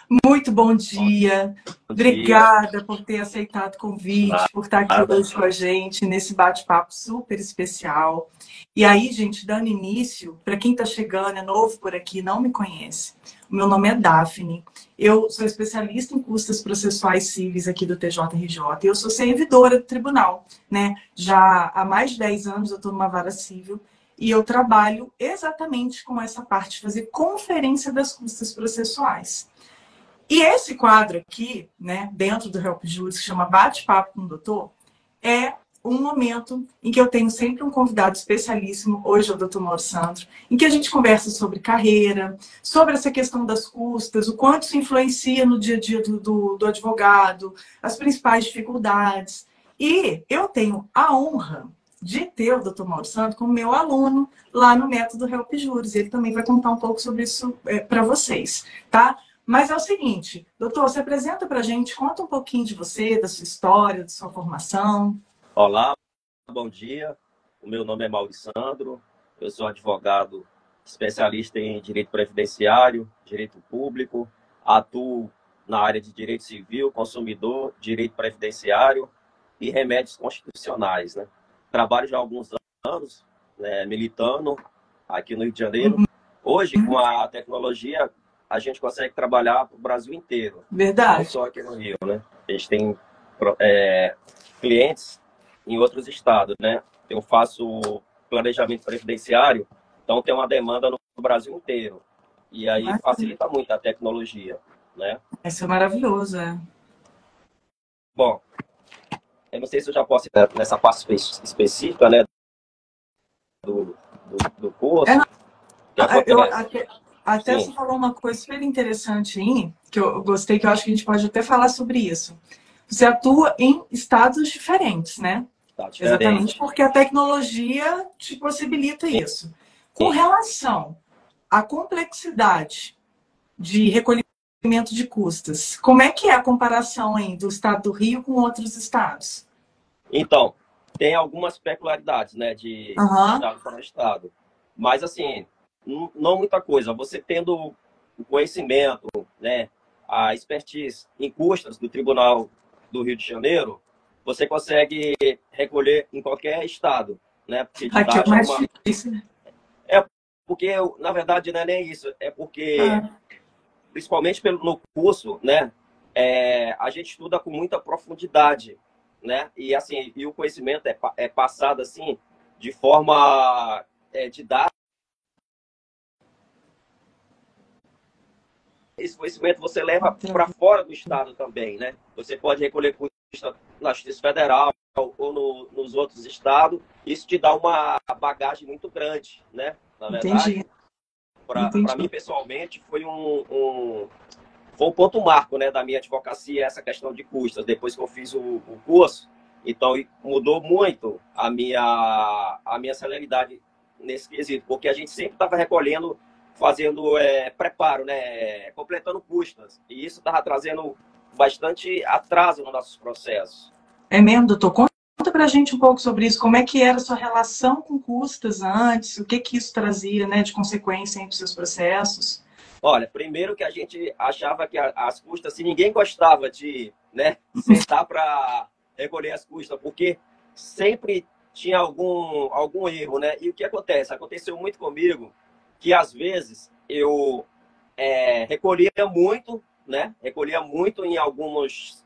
Muito bom dia. Bom dia. Obrigada por ter aceitado o convite, por estar aqui Nada. hoje com a gente nesse bate-papo super especial. E aí, gente, dando início, para quem está chegando, é novo por aqui, não me conhece. O meu nome é Daphne. Eu sou especialista em custas processuais cíveis aqui do TJRJ e eu sou servidora do tribunal, né? Já há mais de 10 anos eu estou numa vara civil e eu trabalho exatamente com essa parte de fazer conferência das custas processuais. E esse quadro aqui, né, dentro do Help Juris, que chama Bate-Papo com o Doutor, é um momento em que eu tenho sempre um convidado especialíssimo, hoje é o Dr. Mauro Sandro, em que a gente conversa sobre carreira, sobre essa questão das custas, o quanto isso influencia no dia a dia do advogado, as principais dificuldades. E eu tenho a honra de ter o Dr. Mauro Sandro como meu aluno lá no método Help Juris. Ele também vai contar um pouco sobre isso para vocês, tá? Mas é o seguinte, doutor, se apresenta para a gente, conta um pouquinho de você, da sua história, da sua formação. Olá, bom dia. O meu nome é Mauro Sandro. Eu sou advogado especialista em direito previdenciário, direito público. Atuo na área de direito civil, consumidor, direito previdenciário e remédios constitucionais, né? Trabalho já há alguns anos, né, militando aqui no Rio de Janeiro. Hoje, com a tecnologia, a gente consegue trabalhar para o Brasil inteiro, não Verdade. só aqui no Rio, né? A gente tem clientes em outros estados, né? Eu faço planejamento previdenciário, então tem uma demanda no Brasil inteiro. E aí facilita muito a tecnologia, né? Isso é maravilhoso, é. Bom, eu não sei se eu já posso ir nessa parte específica, né, do curso. O que Eu acontece? até Sim, você falou uma coisa super interessante aí, que eu gostei, que eu acho que a gente pode até falar sobre isso. Você atua em estados diferentes, né? tá Exatamente diferente. porque a tecnologia te possibilita Sim, isso. Com relação à complexidade de recolhimento de custas, como é que é a comparação aí do estado do Rio com outros estados? então, tem algumas peculiaridades, né, de Aham, estado para estado. Mas, assim, não muita coisa. Você tendo o conhecimento, né, a expertise em custas do Tribunal do Rio de Janeiro, você consegue recolher em qualquer estado, né, porque te aqui é o taxa mais uma... difícil. É porque, na verdade, não é nem isso. É porque, Ah, principalmente no curso, né, a gente estuda com muita profundidade, né? E assim, e o conhecimento é passado assim de forma didática. Esse conhecimento você leva para fora do estado também, né? Você pode recolher custo na Justiça Federal ou nos outros estados. Isso te dá uma bagagem muito grande, né? Na entendi, verdade, para entendi. mim pessoalmente foi um ponto marco, né, da minha advocacia, essa questão de custas, depois que eu fiz o curso. Então, mudou muito a minha celeridade nesse quesito, porque a gente sempre estava recolhendo, fazendo preparo, né, completando custas. E isso estava trazendo bastante atraso nos nossos processos. É mesmo, doutor? Conta pra gente um pouco sobre isso. Como é que era a sua relação com custas antes? O que que isso trazia, né, de consequência para os seus processos? Olha, primeiro que a gente achava que as custas, se ninguém gostava de, né, sentar para recolher as custas, porque sempre tinha algum erro, né? E o que acontece? Aconteceu muito comigo que às vezes eu recolhia muito, né? Recolhia muito em alguns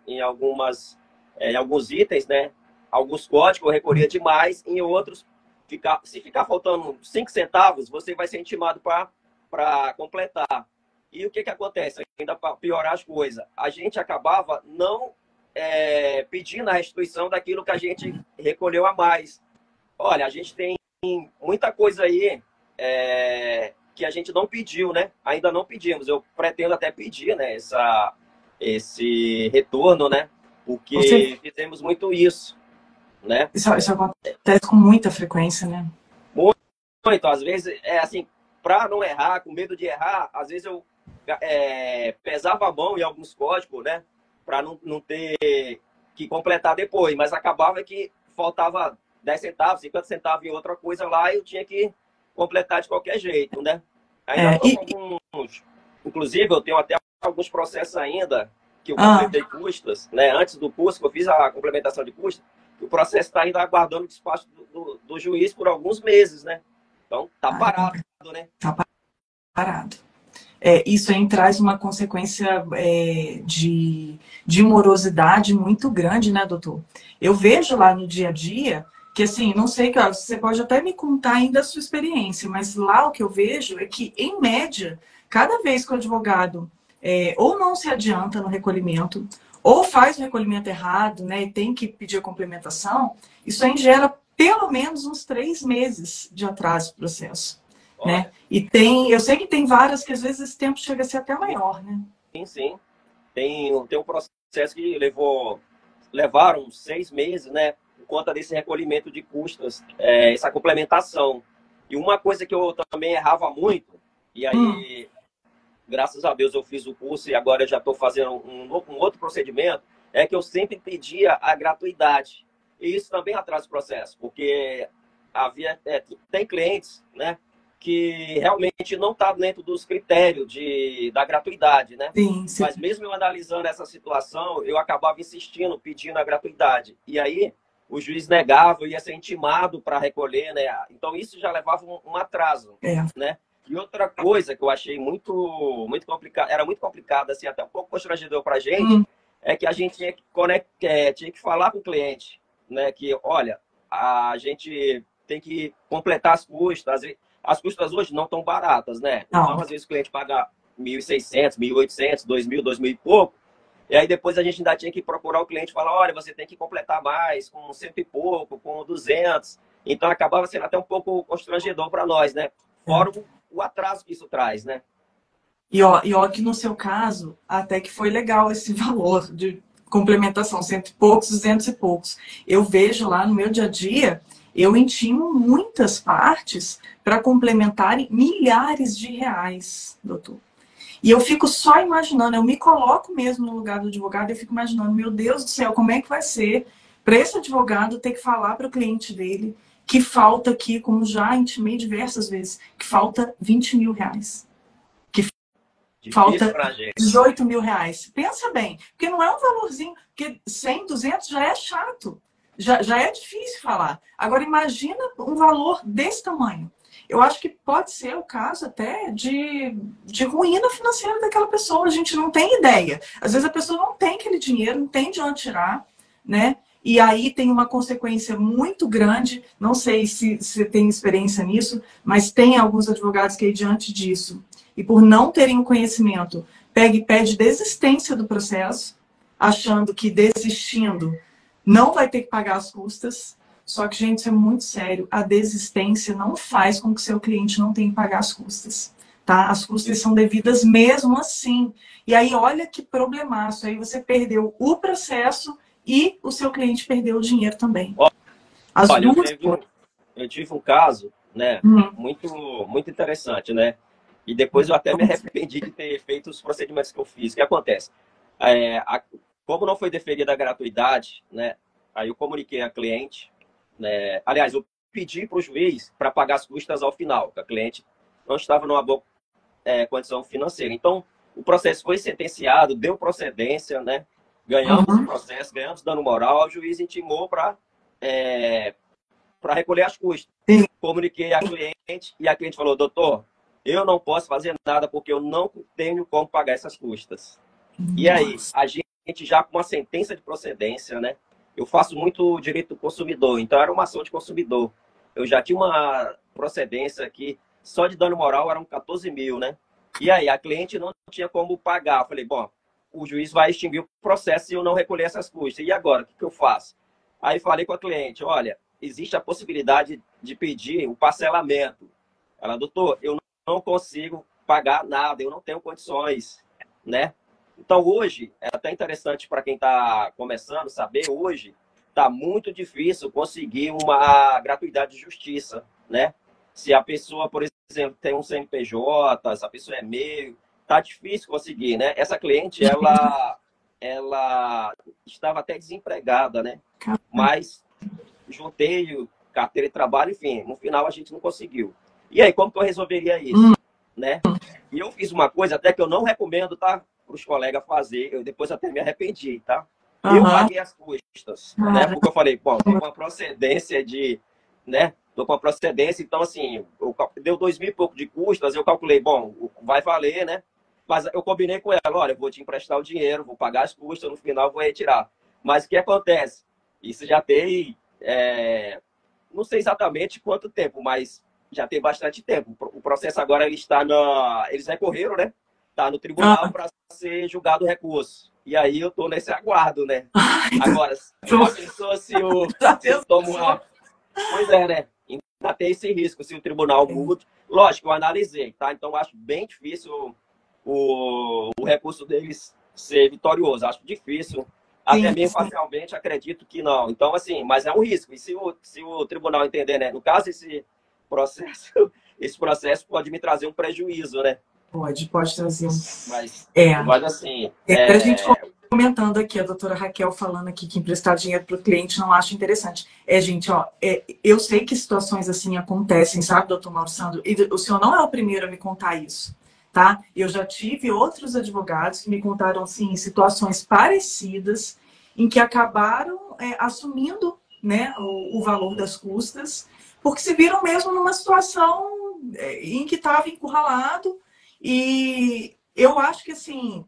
itens, né? Alguns códigos eu recolhia demais, em outros, se ficar faltando 5 centavos, você vai ser intimado para completar. E o que acontece? Ainda para piorar as coisas, a gente acabava não pedindo a restituição daquilo que a gente recolheu a mais. Olha, a gente tem muita coisa aí que a gente não pediu, né? Ainda não pedimos. Eu pretendo até pedir, né, esse retorno, né? Você, Porque fizemos muito isso, né? isso acontece com muita frequência, né? Muito, às vezes, assim, para não errar, com medo de errar, às vezes eu pesava a mão em alguns códigos, né? Para não ter que completar depois, mas acabava que faltava 10 centavos, 50 centavos em outra coisa lá e eu tinha que completar de qualquer jeito, né? Ainda É, estou com alguns. Inclusive, eu tenho até alguns processos ainda que eu completei custas, né? Antes do curso, que eu fiz a complementação de custas, o processo está ainda aguardando o despacho do juiz por alguns meses, né? Então, tá parado, né? Tá parado. Isso aí traz uma consequência de morosidade muito grande, né, doutor? Eu vejo lá no dia a dia que, assim, não sei, você pode até me contar ainda a sua experiência, mas lá o que eu vejo é que, em média, cada vez que o advogado ou não se adianta no recolhimento, ou faz o recolhimento errado, né, e tem que pedir a complementação, isso aí gera pelo menos uns 3 meses de atraso do processo. Né? E eu sei que tem várias que às vezes esse tempo chega a ser até maior, né? Sim, sim. Tem um processo que levaram 6 meses, né? Por conta desse recolhimento de custas, essa complementação. E uma coisa que eu também errava muito, e aí, graças a Deus, eu fiz o curso e agora eu já estou fazendo um outro procedimento, é que eu sempre pedia a gratuidade. E isso também atrasa o processo, porque tem clientes, né, que realmente não está dentro dos critérios da gratuidade, né? Sim, sim. Mas mesmo eu analisando essa situação, eu acabava insistindo, pedindo a gratuidade. E aí o juiz negava, eu ia ser intimado para recolher, né? Então isso já levava um atraso, né? E outra coisa que eu achei muito complicado, era muito complicado, assim, até um pouco constrangedor para a gente, é que a gente tinha que falar com o cliente, né? Que, olha, a gente tem que completar as custas. As custas hoje não estão baratas, né? Não. Então, às vezes, o cliente paga 1.600, 1.800, 2.000, 2.000 e pouco. E aí, depois, a gente ainda tinha que procurar o cliente e falar, olha, você tem que completar mais, com 100 e pouco, com 200. Então, acabava sendo até um pouco constrangedor para nós, né? Fora o atraso que isso traz, né? E ó, que no seu caso, até que foi legal esse valor de complementação, 100 e poucos, 200 e poucos. Eu vejo lá no meu dia a dia, eu intimo muitas partes para complementarem milhares de reais, doutor. E eu fico só imaginando, eu me coloco mesmo no lugar do advogado, eu fico imaginando, meu Deus do céu, como é que vai ser para esse advogado ter que falar para o cliente dele que falta aqui, como já intimei diversas vezes, que falta 20 mil reais. Que falta 18 mil reais. Pensa bem, porque não é um valorzinho, porque 100, 200 já é chato. Já é difícil falar. Agora, imagina um valor desse tamanho. Eu acho que pode ser o caso até de ruína financeira daquela pessoa. A gente não tem ideia. Às vezes a pessoa não tem aquele dinheiro, não tem de onde tirar, né? E aí tem uma consequência muito grande. Não sei se você tem experiência nisso, mas tem alguns advogados que, diante disso, e por não terem o conhecimento, pede desistência do processo, achando que desistindo não vai ter que pagar as custas. Só que, gente, isso é muito sério. A desistência não faz com que seu cliente não tenha que pagar as custas. Tá? As custas são devidas mesmo assim. E aí, olha que problemaço. Aí você perdeu o processo e o seu cliente perdeu o dinheiro também. Olha, eu tive um caso, né, muito interessante, né? E depois eu até me arrependi de ter feito os procedimentos que eu fiz. O que acontece? Como não foi deferida a gratuidade, né? Aí eu comuniquei a cliente, né? Aliás, eu pedi para o juiz para pagar as custas ao final, porque a cliente não estava numa boa condição financeira. Então, o processo foi sentenciado, deu procedência, né? Ganhamos o processo, ganhamos dano moral, o juiz intimou para recolher as custas. Comuniquei a cliente e a cliente falou, doutor, eu não posso fazer nada porque eu não tenho como pagar essas custas. E aí, a gente já com uma sentença de procedência, né? Eu faço muito direito do consumidor, então era uma ação de consumidor. Eu já tinha uma procedência que só de dano moral eram 14 mil, né? E aí, a cliente não tinha como pagar. Eu falei, bom, o juiz vai extinguir o processo se eu não recolher essas custas. E agora, o que eu faço? Aí falei com a cliente, olha, existe a possibilidade de pedir um parcelamento. Ela, doutor, eu não consigo pagar nada, eu não tenho condições, né? Então, hoje, é até interessante para quem está começando saber, hoje está muito difícil conseguir uma gratuidade de justiça, né? Se a pessoa, por exemplo, tem um CNPJ, se a pessoa é meio, está difícil conseguir, né? Essa cliente, ela estava até desempregada, né? Mas juntei carteira de trabalho, enfim, no final a gente não conseguiu. E aí, como que eu resolveria isso, né? E eu fiz uma coisa até que eu não recomendo, tá? para os colegas fazer. Eu depois até me arrependi, tá? Eu Aham. paguei as custas, né? Porque eu falei, bom, tem uma procedência de, né? Tô com a procedência, então assim, deu 2.000 e pouco de custas, eu calculei, bom, vai valer, né? Mas eu combinei com ela, olha, eu vou te emprestar o dinheiro, vou pagar as custas, no final eu vou retirar. Mas o que acontece? Isso já tem, não sei exatamente quanto tempo, mas já tem bastante tempo. O processo agora ele está eles recorreram, né? Está no tribunal para ser julgado o recurso. E aí eu tô nesse aguardo, né? Agora, já pensou se eu tomo uma... Pois é, né? Ainda tem esse risco, se o tribunal muda. Lógico, eu analisei, tá? Então, eu acho bem difícil o recurso deles ser vitorioso. Acho difícil. Até mesmo parcialmente, acredito que não. Então, assim, mas é um risco. E se o tribunal entender, né? No caso, esse processo pode me trazer um prejuízo, né? Pode trazer um. Mas assim. A gente comentando aqui, a doutora Raquel falando aqui que emprestar dinheiro para o cliente não acha interessante. Gente, ó, eu sei que situações assim acontecem, sabe, doutor Mauro Sandro? E o senhor não é o primeiro a me contar isso, tá? Eu já tive outros advogados que me contaram, assim, situações parecidas em que acabaram assumindo, né, o valor das custas, porque se viram mesmo numa situação em que estava encurralado. E eu acho que, assim,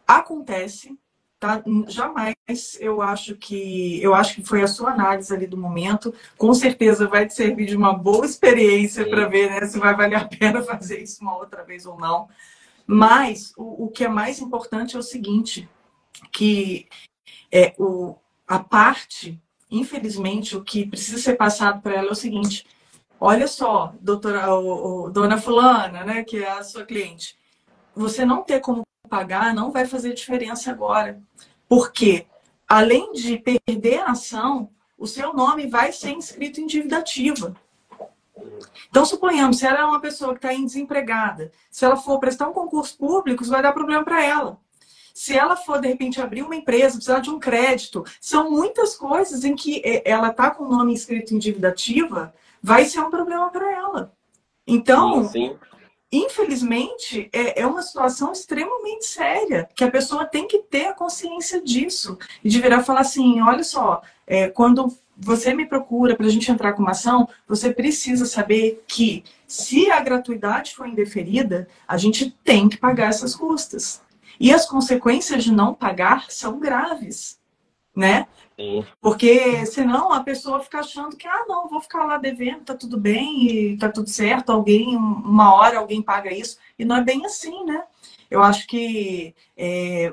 acontece, tá? Jamais eu acho que foi a sua análise ali do momento. Com certeza vai te servir de uma boa experiência para ver, né, se vai valer a pena fazer isso uma outra vez ou não. Mas o que é mais importante é o seguinte, que a parte, infelizmente, o que precisa ser passado para ela é o seguinte: olha só, dona fulana, né, que é a sua cliente, você não ter como pagar não vai fazer diferença agora. Porque, além de perder a ação, o seu nome vai ser inscrito em dívida ativa. Então, suponhamos, se ela é uma pessoa que está desempregada, se ela for prestar um concurso público, isso vai dar problema para ela. Se ela for, de repente, abrir uma empresa, precisar de um crédito, são muitas coisas em que ela está com o nome inscrito em dívida ativa, vai ser um problema para ela. Então, sim. Infelizmente, é uma situação extremamente séria, que a pessoa tem que ter a consciência disso. E de virar e falar assim, olha só, quando você me procura para a gente entrar com uma ação, você precisa saber que, se a gratuidade for indeferida, a gente tem que pagar essas custas. E as consequências de não pagar são graves, né? Sim. Porque senão a pessoa fica achando que, não, vou ficar lá devendo, tá tudo bem, e tá tudo certo, uma hora alguém paga isso. E não é bem assim, né? Eu acho que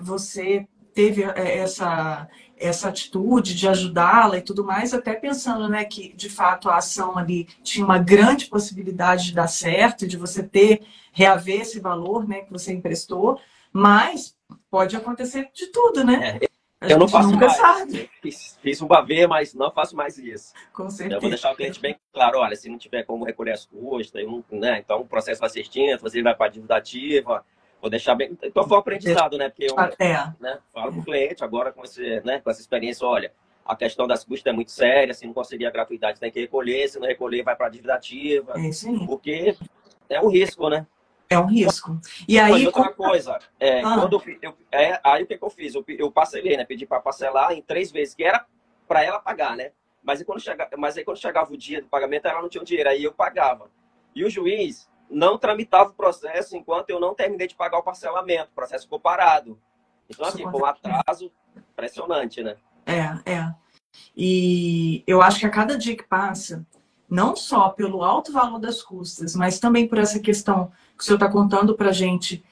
você teve essa atitude de ajudá-la e tudo mais, até pensando, né, que de fato a ação ali tinha uma grande possibilidade de dar certo, de você reaver esse valor, né, que você emprestou, mas pode acontecer de tudo, né? Eu não faço nunca mais. Sabe. Fiz uma vez, mas não faço mais isso. Com certeza. Eu vou deixar o cliente bem claro, olha, se não tiver como recolher as custas, né, então o processo vai ser extinto, você vai para a dívida ativa. Vou deixar bem... Então foi um aprendizado, né? Porque eu falo para o cliente agora com essa experiência, olha, a questão das custas é muito séria, se não conseguir a gratuidade tem que recolher, se não recolher vai para a dívida ativa. É isso aí. Porque é um risco, né? É um risco. E aí, outra coisa, quando aí o que eu fiz? Eu parcelei, né? Pedi para parcelar em 3 vezes, que era para ela pagar, né? Mas aí quando chegava o dia do pagamento, ela não tinha o dinheiro, aí eu pagava. E o juiz não tramitava o processo enquanto eu não terminei de pagar o parcelamento. O processo ficou parado. Então, assim, foi um atraso impressionante, né? E eu acho que a cada dia que passa, não só pelo alto valor das custas, mas também por essa questão que o senhor está contando para a gente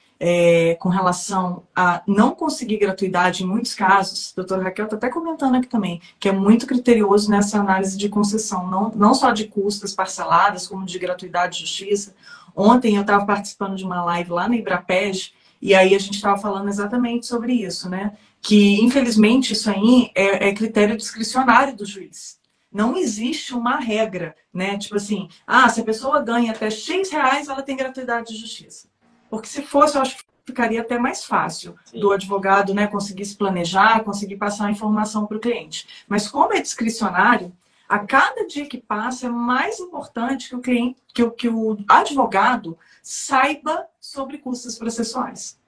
com relação a não conseguir gratuidade em muitos casos, a doutora Raquel está até comentando aqui também, que é muito criterioso nessa análise de concessão, não só de custas parceladas, como de gratuidade de justiça. Ontem eu estava participando de uma live lá na Ibrapej, e aí a gente estava falando exatamente sobre isso, né? Que, infelizmente, isso aí é critério discricionário do juiz. Não existe uma regra, né? Tipo assim, se a pessoa ganha até X reais, ela tem gratuidade de justiça. Porque se fosse, eu acho que ficaria até mais fácil do advogado, né, conseguir se planejar, conseguir passar a informação para o cliente. Mas como é discricionário, a cada dia que passa é mais importante que o cliente, que o advogado saiba sobre custas processuais.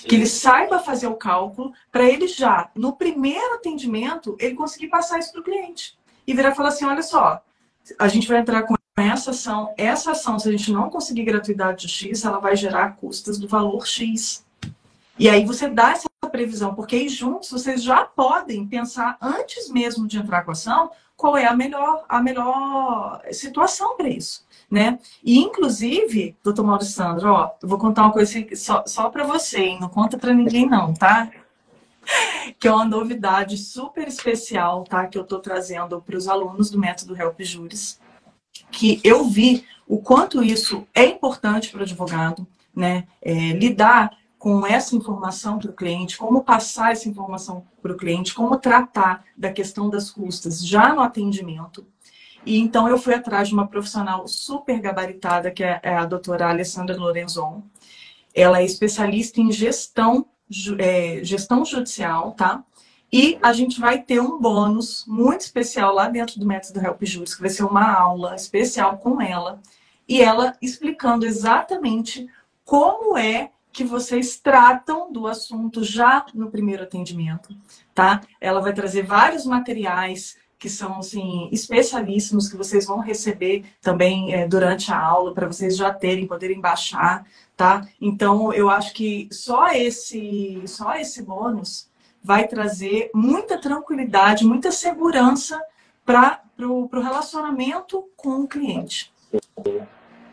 Que ele saiba fazer o cálculo para ele já, no primeiro atendimento, ele conseguir passar isso para o cliente. E virar e falar assim, olha só, a gente vai entrar com essa ação, se a gente não conseguir gratuidade de X, ela vai gerar custas do valor X. E aí você dá essa previsão, porque aí juntos vocês já podem pensar, antes mesmo de entrar com a ação, qual é a melhor situação para isso. Né? E, inclusive, doutor Maurício Sandro, ó, eu vou contar uma coisa só para você, hein? Não conta para ninguém não, tá? Que é uma novidade super especial, tá? Que eu estou trazendo para os alunos do método Help Juris, que eu vi o quanto isso é importante para o advogado, né? Lidar com essa informação para o cliente, como passar essa informação para o cliente, como tratar da questão das custas já no atendimento. E então eu fui atrás de uma profissional super gabaritada, que é a doutora Alessandra Lorenzon. Ela é especialista em gestão judicial, tá? E a gente vai ter um bônus muito especial lá dentro do método Help Juris, que vai ser uma aula especial com ela. E ela explicando exatamente como é que vocês tratam do assunto já no primeiro atendimento, tá? Ela vai trazer vários materiais que são assim, especialíssimos, que vocês vão receber também durante a aula, para vocês já poderem baixar, tá? Então, eu acho que só esse bônus vai trazer muita tranquilidade, muita segurança para o relacionamento com o cliente.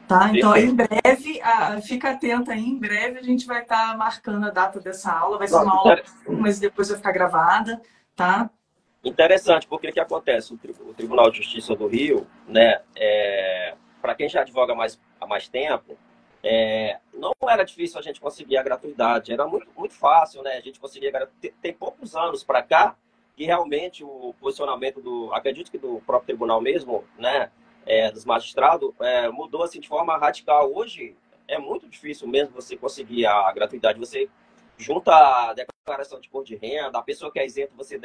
Tá? Então, em breve, fica atenta aí, em breve a gente vai estar marcando a data dessa aula, vai ser uma aula, mas depois vai ficar gravada, tá? Interessante, porque o que acontece? O Tribunal de Justiça do Rio, né, para quem já advoga há mais tempo, não era difícil a gente conseguir a gratuidade, era muito fácil, né? A gente conseguia. Tem poucos anos para cá que realmente o posicionamento acredito que do próprio tribunal mesmo, né, dos magistrados, mudou assim de forma radical. Hoje é muito difícil mesmo você conseguir a gratuidade. Você junta a declaração de imposto de renda, a pessoa que é isenta, você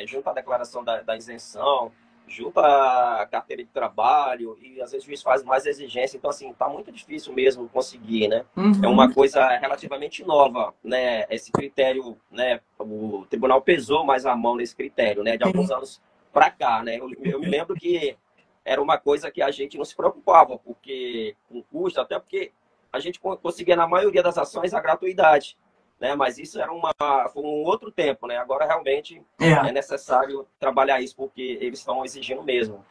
junta a declaração da isenção, junta a carteira de trabalho, e às vezes o juiz faz mais exigência. Então, assim, tá muito difícil mesmo conseguir, né? É uma coisa relativamente nova, né? Esse critério, né? O tribunal pesou mais a mão nesse critério, né? De alguns anos para cá, né? Eu me lembro que era uma coisa que a gente não se preocupava, porque com custo, até porque a gente conseguia, na maioria das ações, a gratuidade. Né? Mas isso foi um outro tempo, né? Agora realmente é necessário trabalhar isso, porque eles estão exigindo mesmo.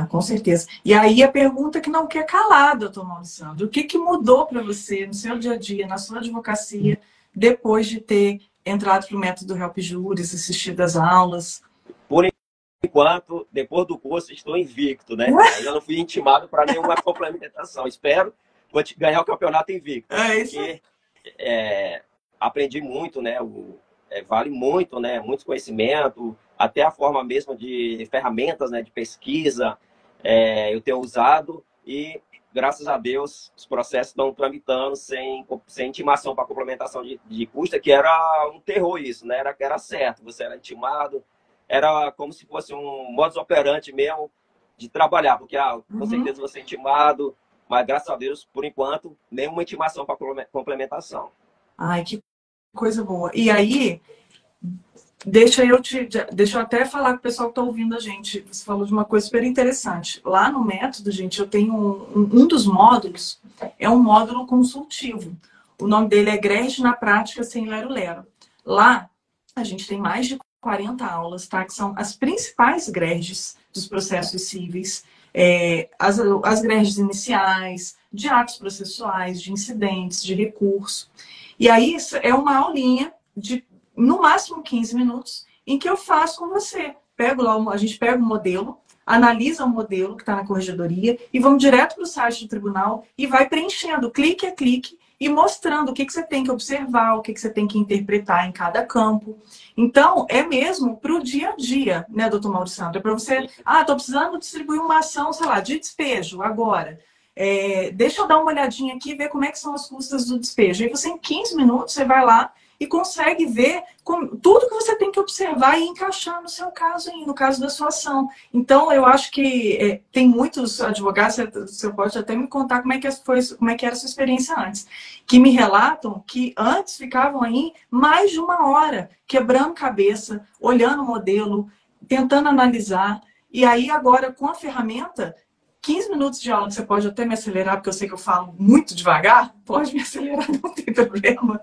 Com certeza. E aí a pergunta que não quer calar, doutor Maurício Sandro, o que mudou para você no seu dia a dia, na sua advocacia, depois de ter entrado para o método Help Juris, assistido às aulas? Por enquanto, depois do curso, estou invicto, né? Ainda não fui intimado para nenhuma complementação. Espero ganhar o campeonato invicto. Isso. Porque, aprendi muito, né? Vale muito, né? Muito conhecimento, até a forma mesmo de ferramentas, né? De pesquisa, eu tenho usado e, graças a Deus, os processos estão tramitando sem intimação para complementação de custa, que era um terror isso, né? Era certo, você era intimado, era como se fosse um modus operandi mesmo de trabalhar, porque com certeza você é intimado, mas graças a Deus, por enquanto, nenhuma intimação para complementação. Ai, que coisa boa. E aí, deixa eu até falar com o pessoal que está ouvindo a gente. Você falou de uma coisa super interessante. Lá no método, gente, eu tenho um dos módulos, é um módulo consultivo. O nome dele é GRESD na prática sem lero-lero. Lá, a gente tem mais de 40 aulas, tá? Que são as principais GRESDs dos processos cíveis, as GRESDs iniciais, de atos processuais, de incidentes, de recurso. E aí, isso é uma aulinha de, no máximo, 15 minutos, em que eu faço com você. A gente pega o modelo, analisa o modelo que está na corregedoria e vamos direto para o site do tribunal e vai preenchendo, clique a clique, e mostrando o que você tem que observar, o que você tem que interpretar em cada campo. Então, é mesmo para o dia a dia, né, doutor Maurício Sandro? É para você, estou precisando distribuir uma ação, sei lá, de despejo agora. Deixa eu dar uma olhadinha aqui e ver como é que são as custas do despejo. Aí você, em 15 minutos, você vai lá e consegue ver tudo que você tem que observar e encaixar no seu caso, no caso da sua ação. Então, eu acho que tem muitos advogados, você pode até me contar como é que era a sua experiência antes, que me relatam que antes ficavam aí mais de uma hora, quebrando cabeça, olhando o modelo, tentando analisar. E aí, agora, com a ferramenta, 15 minutos de aula, você pode até me acelerar, porque eu sei que eu falo muito devagar, pode me acelerar, não tem problema.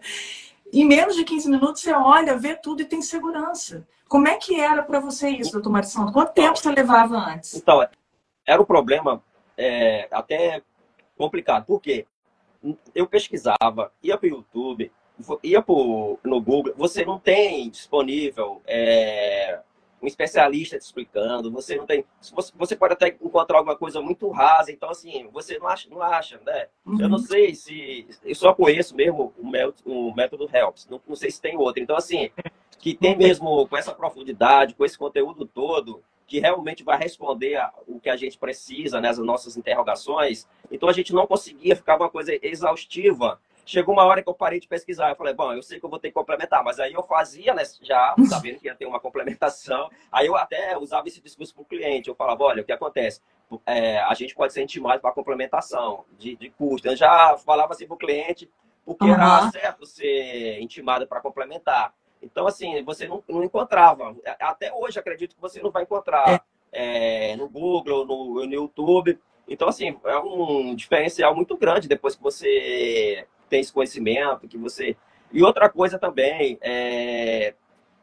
Em menos de 15 minutos, você olha, vê tudo e tem segurança. Como é que era para você isso, doutor Marissandro? Quanto tempo você levava antes? Então, era um problema até complicado. Por quê? Eu pesquisava, ia para o YouTube, ia no Google, você não tem disponível um especialista te explicando, você não tem. Você pode até encontrar alguma coisa muito rasa, então assim, você não acha, né? Eu não sei se. Eu só conheço mesmo o método Helps, não sei se tem outro. Então, assim, que tem mesmo com essa profundidade, com esse conteúdo todo, que realmente vai responder o que a gente precisa, né, as nossas interrogações. Então, a gente não conseguia ficar uma coisa exaustiva. Chegou uma hora que eu parei de pesquisar. Eu falei, bom, eu sei que eu vou ter que complementar. Mas aí eu fazia, né, já sabendo que ia ter uma complementação. Aí eu até usava esse discurso para o cliente. Eu falava, olha, o que acontece? A gente pode ser intimado para complementação de custo. Eu já falava assim para o cliente, porque era certo ser intimado para complementar. Então, assim, você não encontrava. Até hoje, acredito que você não vai encontrar no Google, no YouTube. Então, assim, é um diferencial muito grande depois que você tem esse conhecimento, que você... E outra coisa também,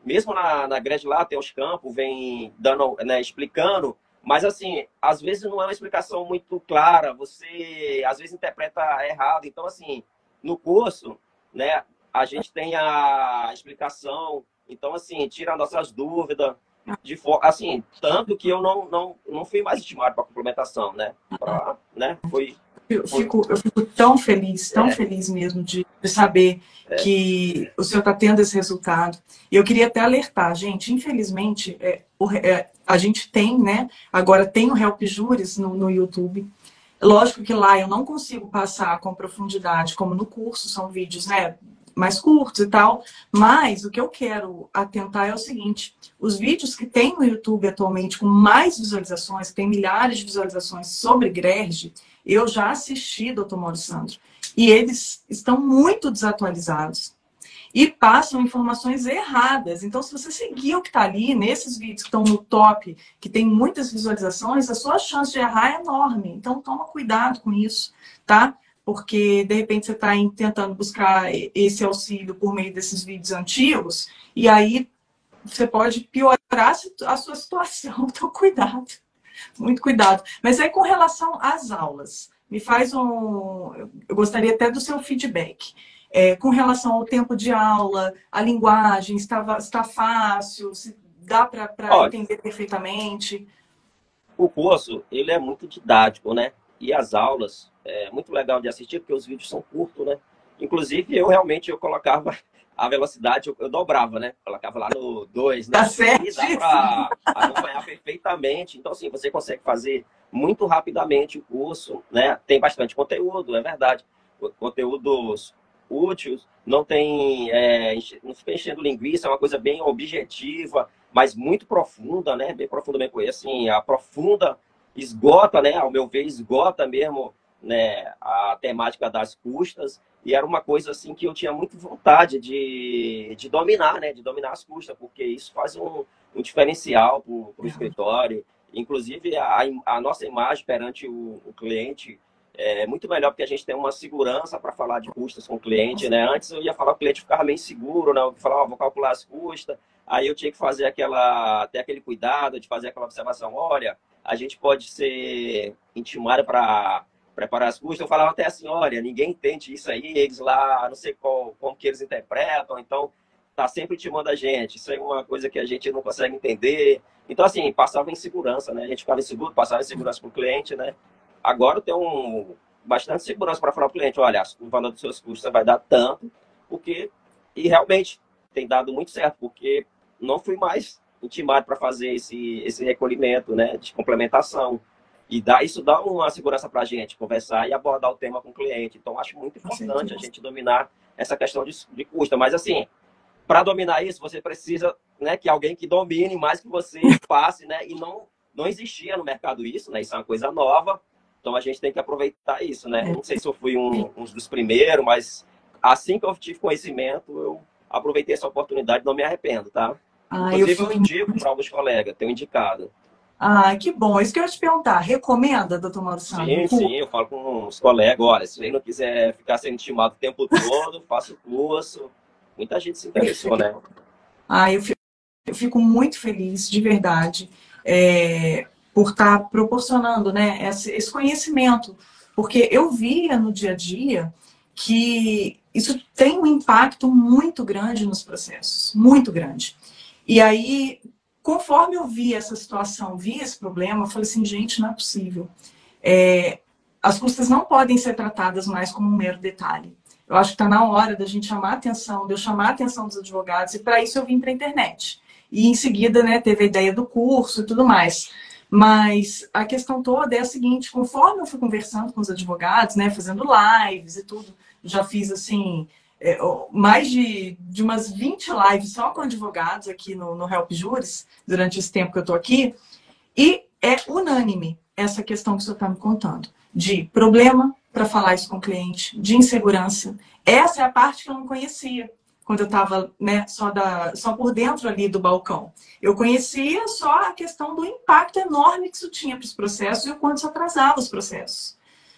mesmo na grade lá, tem os campos, vem dando, né, explicando, mas, assim, às vezes não é uma explicação muito clara, você, às vezes, interpreta errado. Então, assim, no curso, né, a gente tem a explicação, então, assim, tira nossas dúvidas, assim, tanto que eu não fui mais estimado para complementação, né? Foi... Eu fico tão feliz mesmo de saber que o senhor está tendo esse resultado. E eu queria até alertar, gente, infelizmente, a gente tem, né? Agora tem o Help Juris no YouTube. Lógico que lá eu não consigo passar com profundidade, como no curso, são vídeos, né, mais curtos e tal, mas o que eu quero atentar é o seguinte, os vídeos que tem no YouTube atualmente com mais visualizações, tem milhares de visualizações sobre GRERD, eu já assisti, doutor Marissandro, e eles estão muito desatualizados e passam informações erradas. Então, se você seguir o que está ali, nesses vídeos que estão no top, que tem muitas visualizações, a sua chance de errar é enorme. Então, toma cuidado com isso, tá? Porque, de repente, você está tentando buscar esse auxílio por meio desses vídeos antigos, e aí você pode piorar a sua situação. Então, cuidado, muito cuidado. Mas aí, com relação às aulas, me faz eu gostaria até do seu feedback. Com relação ao tempo de aula, a linguagem, está fácil, se dá para entender perfeitamente? O curso, ele é muito didático, né? E as aulas, é muito legal de assistir, porque os vídeos são curtos, né? Inclusive, eu colocava a velocidade, eu dobrava, né? Colocava lá no 2, né? Tá certo. E dá para acompanhar perfeitamente. Então, assim, você consegue fazer muito rapidamente o curso, né? Tem bastante conteúdo, é verdade. Conteúdos úteis, não fica enchendo linguiça, é uma coisa bem objetiva, mas muito profunda, né? Bem profunda mesmo. Assim, aprofunda, esgota, né? Ao meu ver, esgota mesmo, né, a temática das custas, e era uma coisa assim que eu tinha muito vontade de dominar, né, de dominar as custas, porque isso faz um diferencial para o escritório. Inclusive, a nossa imagem perante o cliente é muito melhor, porque a gente tem uma segurança para falar de custas com o cliente, né? Antes eu ia falar, o cliente ficava meio inseguro, né? Eu falava, vou calcular as custas, aí eu tinha que fazer ter aquele cuidado de fazer aquela observação, olha, a gente pode ser intimado para preparar as custas. Eu falava até assim, olha, ninguém entende isso aí, eles lá, não sei como que eles interpretam, então tá sempre intimando a gente. Isso é uma coisa que a gente não consegue entender. Então, assim, passava insegurança, né? A gente ficava inseguro, passava insegurança para o cliente, né? Agora eu tenho bastante segurança para falar para o cliente, olha, o valor dos seus custos vai dar tanto, e realmente tem dado muito certo, porque não fui mais intimado para fazer esse recolhimento, né, de complementação. E isso dá uma segurança para a gente conversar e abordar o tema com o cliente. Então, acho muito importante a gente dominar essa questão de custo. Mas, assim, para dominar isso, você precisa, né, que alguém que domine mais que você passe, né? E não existia no mercado isso, né? Isso é uma coisa nova. Então a gente tem que aproveitar isso, né? Não sei se eu fui um dos primeiros, mas assim que eu tive conhecimento, eu aproveitei essa oportunidade, não me arrependo, tá? Inclusive eu indico para alguns colegas, tenho indicado. Ah, que bom. Isso que eu ia te perguntar. Recomenda, doutor Mauro Sandro? Sim, eu falo com os colegas, olha, se ele não quiser ficar sendo intimado o tempo todo, faça o curso. Muita gente se interessou, né? Ah, eu fico muito feliz, de verdade, por estar proporcionando, né, esse conhecimento. Porque eu via no dia a dia que isso tem um impacto muito grande nos processos, muito grande. E aí, conforme eu vi essa situação, vi esse problema, eu falei assim, gente, não é possível. As custas não podem ser tratadas mais como um mero detalhe. Eu acho que está na hora da gente chamar a atenção, de eu chamar a atenção dos advogados, e para isso eu vim para a internet. E em seguida, né, teve a ideia do curso e tudo mais. Mas a questão toda é a seguinte, conforme eu fui conversando com os advogados, né, fazendo lives e tudo, já fiz assim, mais de umas 20 lives só com advogados aqui no Help Juris, durante esse tempo que eu estou aqui, e é unânime essa questão que o senhor está me contando, de problema para falar isso com o cliente, de insegurança. Essa é a parte que eu não conhecia quando eu estava, né, só por dentro ali do balcão. Eu conhecia só a questão do impacto enorme que isso tinha para os processos e o quanto isso atrasava os processos.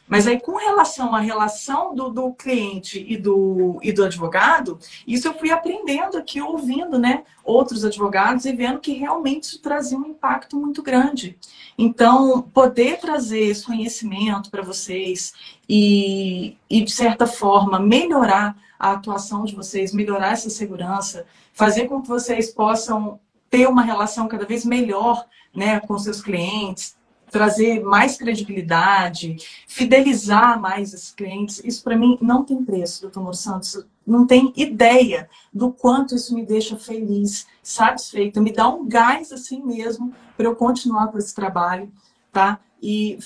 Mas aí, com relação à relação do cliente e do advogado, isso eu fui aprendendo aqui, ouvindo, né, outros advogados e vendo que realmente isso trazia um impacto muito grande. Então, poder trazer esse conhecimento para vocês de certa forma, melhorar a atuação de vocês, melhorar essa segurança, fazer com que vocês possam ter uma relação cada vez melhor, né, com seus clientes, trazer mais credibilidade, fidelizar mais esses clientes, isso para mim não tem preço, doutor Mauro Santos. Não tem ideia do quanto isso me deixa feliz, satisfeita, me dá um gás assim mesmo para eu continuar com esse trabalho, tá? E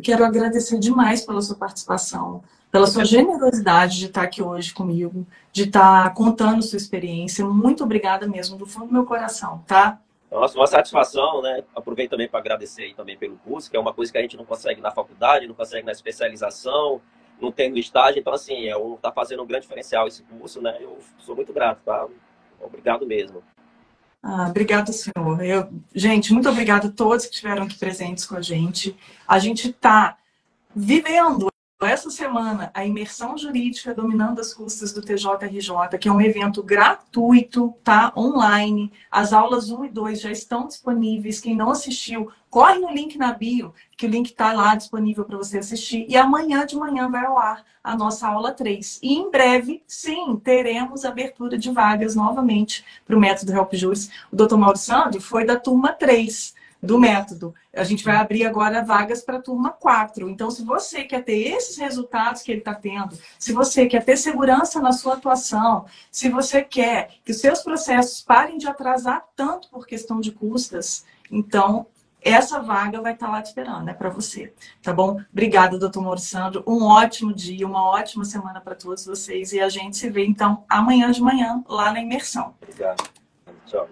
quero agradecer demais pela sua participação, pela sua generosidade de estar aqui hoje comigo, de estar contando sua experiência. Muito obrigada mesmo, do fundo do meu coração, tá? Nossa, uma satisfação, né? Aproveito também para agradecer aí também pelo curso, que é uma coisa que a gente não consegue na faculdade, não consegue na especialização, não tem no estágio. Então, assim, tá fazendo um grande diferencial esse curso, né? Eu sou muito grato, tá? Obrigado mesmo. Ah, obrigada, senhor. Gente, muito obrigada a todos que estiveram aqui presentes com a gente. A gente está vivendo essa semana a imersão jurídica dominando as custas do TJRJ, que é um evento gratuito, tá? Online. As aulas 1 e 2 já estão disponíveis. Quem não assistiu, corre no link na bio, que o link está lá disponível para você assistir. E amanhã de manhã vai ao ar a nossa aula 3. E em breve, sim, teremos abertura de vagas novamente para o método Help Juris. O doutor Mauro Sandro foi da turma 3 do método. A gente vai abrir agora vagas para a turma 4. Então, se você quer ter esses resultados que ele está tendo, se você quer ter segurança na sua atuação, se você quer que os seus processos parem de atrasar tanto por questão de custas, então essa vaga vai estar lá te esperando, é para você, tá bom? Obrigada, doutor Mauro Sandro. Um ótimo dia, uma ótima semana para todos vocês e a gente se vê, então, amanhã de manhã, lá na imersão. Obrigado. Tchau.